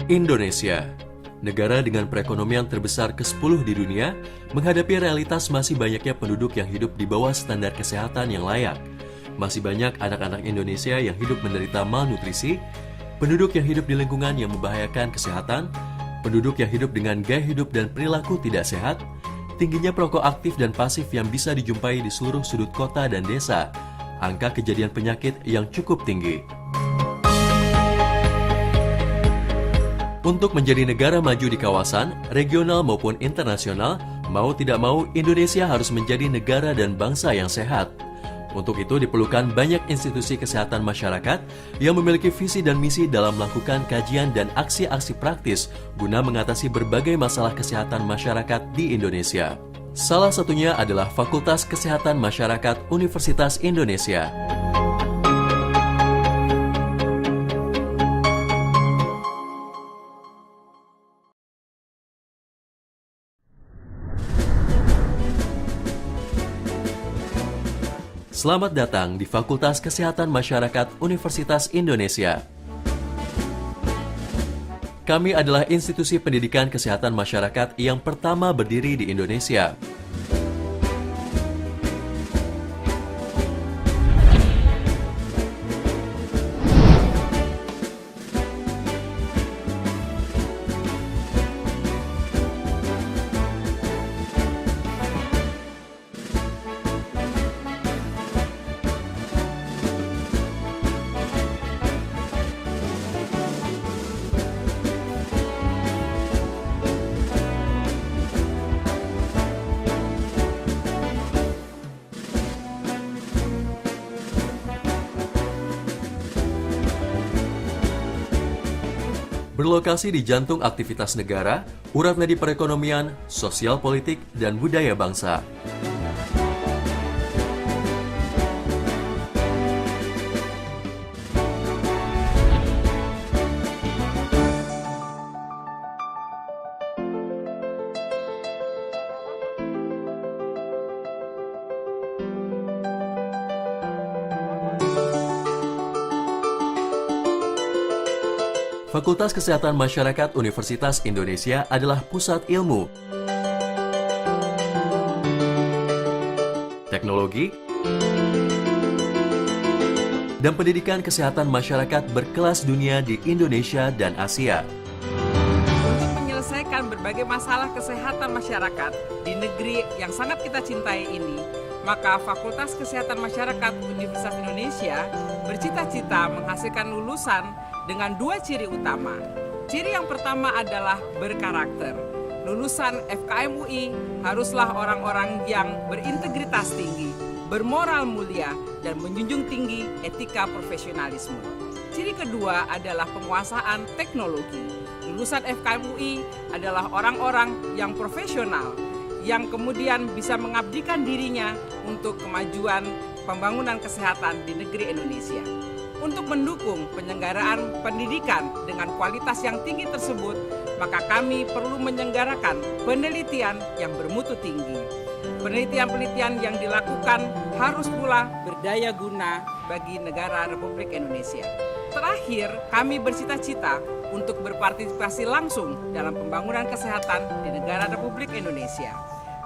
Indonesia, negara dengan perekonomian terbesar ke-10 di dunia, menghadapi realitas masih banyaknya penduduk yang hidup di bawah standar kesehatan yang layak. Masih banyak anak-anak Indonesia yang hidup menderita malnutrisi, penduduk yang hidup di lingkungan yang membahayakan kesehatan, penduduk yang hidup dengan gaya hidup dan perilaku tidak sehat, tingginya perokok aktif dan pasif yang bisa dijumpai di seluruh sudut kota dan desa, angka kejadian penyakit yang cukup tinggi. Untuk menjadi negara maju di kawasan, regional maupun internasional, mau tidak mau Indonesia harus menjadi negara dan bangsa yang sehat. Untuk itu diperlukan banyak institusi kesehatan masyarakat yang memiliki visi dan misi dalam melakukan kajian dan aksi-aksi praktis guna mengatasi berbagai masalah kesehatan masyarakat di Indonesia. Salah satunya adalah Fakultas Kesehatan Masyarakat Universitas Indonesia. Selamat datang di Fakultas Kesehatan Masyarakat Universitas Indonesia. Kami adalah institusi pendidikan kesehatan masyarakat yang pertama berdiri di Indonesia. Berlokasi di jantung aktivitas negara, urat nadi perekonomian, sosial politik, dan budaya bangsa. Fakultas Kesehatan Masyarakat Universitas Indonesia adalah pusat ilmu, teknologi, dan pendidikan kesehatan masyarakat berkelas dunia di Indonesia dan Asia. Untuk menyelesaikan berbagai masalah kesehatan masyarakat di negeri yang sangat kita cintai ini, maka Fakultas Kesehatan Masyarakat Universitas Indonesia bercita-cita menghasilkan lulusan dengan dua ciri utama. Ciri yang pertama adalah berkarakter. Lulusan FKM UI haruslah orang-orang yang berintegritas tinggi, bermoral mulia, dan menjunjung tinggi etika profesionalisme. Ciri kedua adalah penguasaan teknologi. Lulusan FKM UI adalah orang-orang yang profesional, yang kemudian bisa mengabdikan dirinya untuk kemajuan pembangunan kesehatan di negeri Indonesia. Untuk mendukung penyelenggaraan pendidikan dengan kualitas yang tinggi tersebut, maka kami perlu menyelenggarakan penelitian yang bermutu tinggi. Penelitian-penelitian yang dilakukan harus pula berdaya guna bagi negara Republik Indonesia. Terakhir, kami bercita-cita untuk berpartisipasi langsung dalam pembangunan kesehatan di negara Republik Indonesia.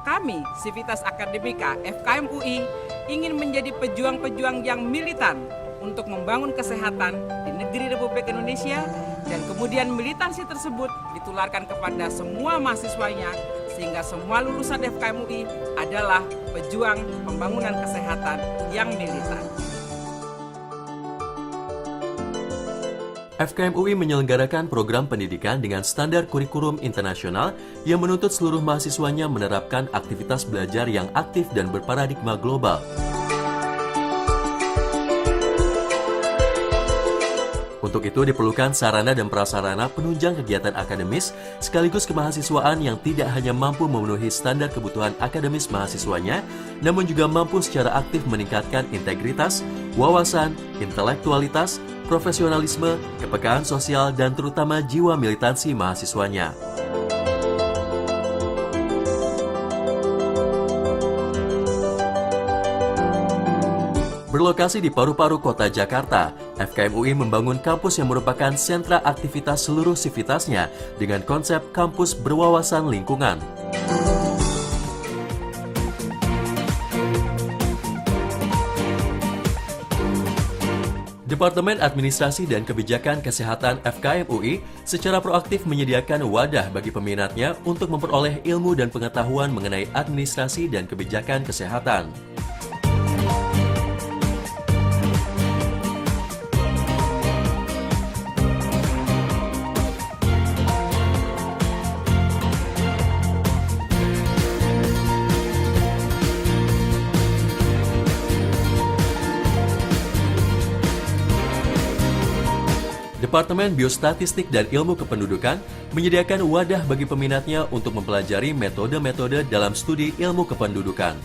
Kami, Sivitas Akademika FKM UI, ingin menjadi pejuang-pejuang yang militan untuk membangun kesehatan di negeri Republik Indonesia, dan kemudian militansi tersebut ditularkan kepada semua mahasiswanya, sehingga semua lulusan FKM UI adalah pejuang pembangunan kesehatan yang militan. FKM UI menyelenggarakan program pendidikan dengan standar kurikulum internasional yang menuntut seluruh mahasiswanya menerapkan aktivitas belajar yang aktif dan berparadigma global. Untuk itu diperlukan sarana dan prasarana penunjang kegiatan akademis sekaligus kemahasiswaan yang tidak hanya mampu memenuhi standar kebutuhan akademis mahasiswanya, namun juga mampu secara aktif meningkatkan integritas, wawasan, intelektualitas, profesionalisme, kepekaan sosial, dan terutama jiwa militansi mahasiswanya. Berlokasi di paru-paru kota Jakarta, FKM UI membangun kampus yang merupakan sentra aktivitas seluruh sivitasnya dengan konsep kampus berwawasan lingkungan. Departemen Administrasi dan Kebijakan Kesehatan FKM UI secara proaktif menyediakan wadah bagi peminatnya untuk memperoleh ilmu dan pengetahuan mengenai administrasi dan kebijakan kesehatan. Departemen Biostatistik dan Ilmu Kependudukan menyediakan wadah bagi peminatnya untuk mempelajari metode-metode dalam studi ilmu kependudukan.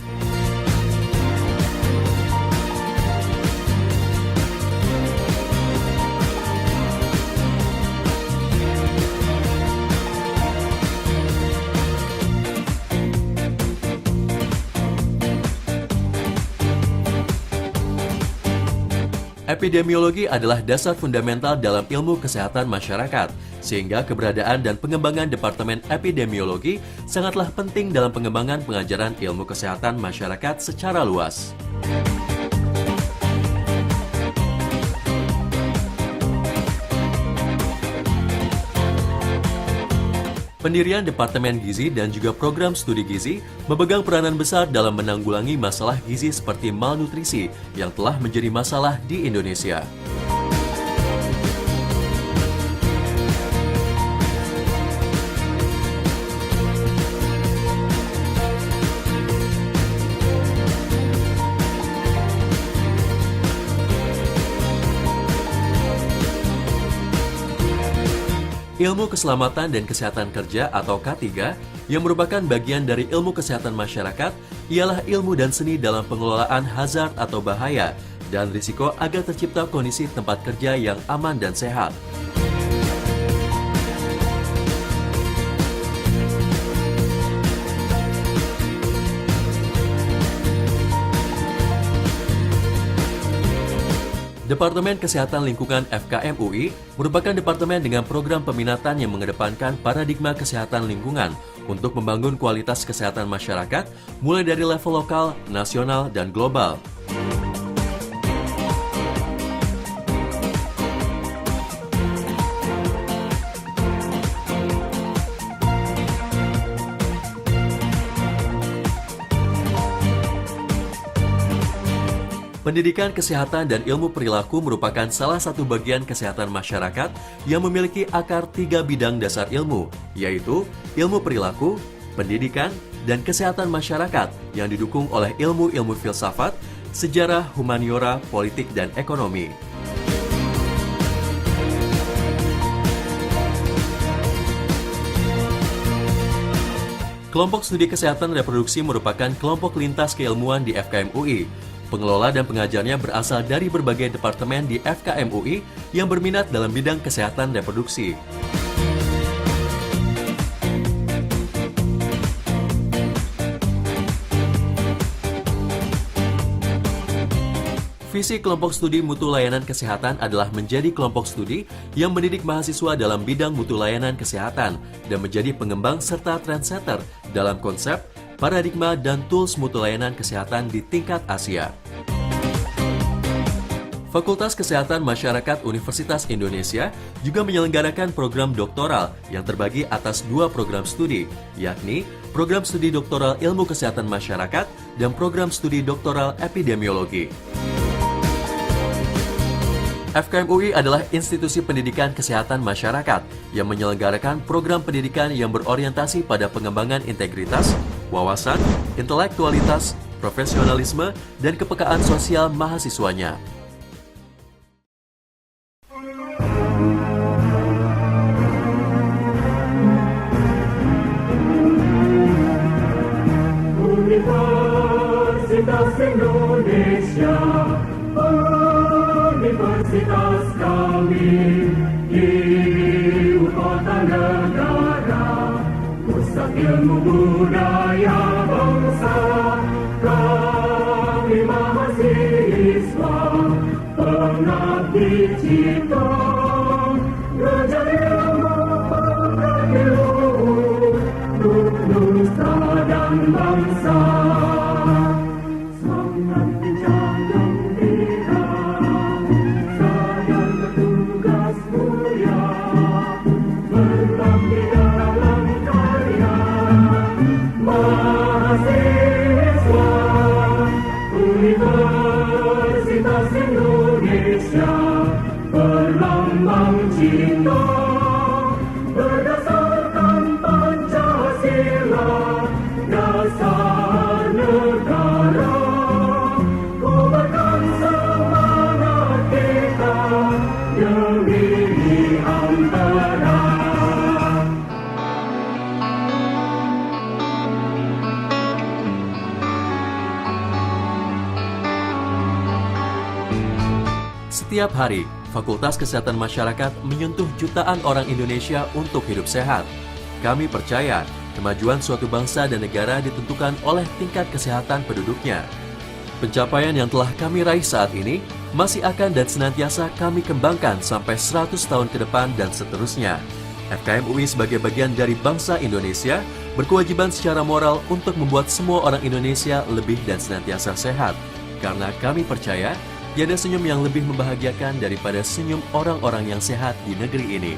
Epidemiologi adalah dasar fundamental dalam ilmu kesehatan masyarakat, sehingga keberadaan dan pengembangan Departemen Epidemiologi sangatlah penting dalam pengembangan pengajaran ilmu kesehatan masyarakat secara luas. Pendirian Departemen Gizi dan juga program studi gizi memegang peranan besar dalam menanggulangi masalah gizi seperti malnutrisi yang telah menjadi masalah di Indonesia. Ilmu Keselamatan dan Kesehatan Kerja atau K3 yang merupakan bagian dari ilmu kesehatan masyarakat ialah ilmu dan seni dalam pengelolaan hazard atau bahaya dan risiko agar tercipta kondisi tempat kerja yang aman dan sehat. Departemen Kesehatan Lingkungan FKM UI merupakan departemen dengan program peminatan yang mengedepankan paradigma kesehatan lingkungan untuk membangun kualitas kesehatan masyarakat mulai dari level lokal, nasional, dan global. Pendidikan kesehatan dan ilmu perilaku merupakan salah satu bagian kesehatan masyarakat yang memiliki akar 3 bidang dasar ilmu, yaitu ilmu perilaku, pendidikan, dan kesehatan masyarakat yang didukung oleh ilmu-ilmu filsafat, sejarah, humaniora, politik, dan ekonomi. Kelompok Studi Kesehatan Reproduksi merupakan kelompok lintas keilmuan di FKM UI. Pengelola dan pengajarnya berasal dari berbagai departemen di FKM UI yang berminat dalam bidang kesehatan reproduksi. Visi kelompok studi mutu layanan kesehatan adalah menjadi kelompok studi yang mendidik mahasiswa dalam bidang mutu layanan kesehatan dan menjadi pengembang serta trendsetter dalam konsep, paradigma, dan tools mutu layanan kesehatan di tingkat Asia. Fakultas Kesehatan Masyarakat Universitas Indonesia juga menyelenggarakan program doktoral yang terbagi atas 2 program studi, yakni Program Studi Doktoral Ilmu Kesehatan Masyarakat dan Program Studi Doktoral Epidemiologi. FKM UI adalah institusi pendidikan kesehatan masyarakat yang menyelenggarakan program pendidikan yang berorientasi pada pengembangan integritas, wawasan, intelektualitas, profesionalisme, dan kepekaan sosial mahasiswanya. Universitas Indonesia, universitas kami di ibu kota negara, pusat ilmu budaya bangsa, kami mahasiswa mengabdi cipta, berjaya memperkati luhur, untuk nusa dan bangsa. Semangat kencang gembira, sadar bertugas mulia, berbakti dalam karya, mahasiswa Universitas Indonesia, berlambang cinta, berdasarkan Pancasila, dasar negara, kobarkan semangat kita demi antara. Setiap hari, Fakultas Kesehatan Masyarakat menyentuh jutaan orang Indonesia untuk hidup sehat. Kami percaya, kemajuan suatu bangsa dan negara ditentukan oleh tingkat kesehatan penduduknya. Pencapaian yang telah kami raih saat ini masih akan dan senantiasa kami kembangkan sampai 100 tahun ke depan dan seterusnya. FKM UI sebagai bagian dari bangsa Indonesia berkewajiban secara moral untuk membuat semua orang Indonesia lebih dan senantiasa sehat. Karena kami percaya, tiada senyum yang lebih membahagiakan daripada senyum orang-orang yang sehat di negeri ini.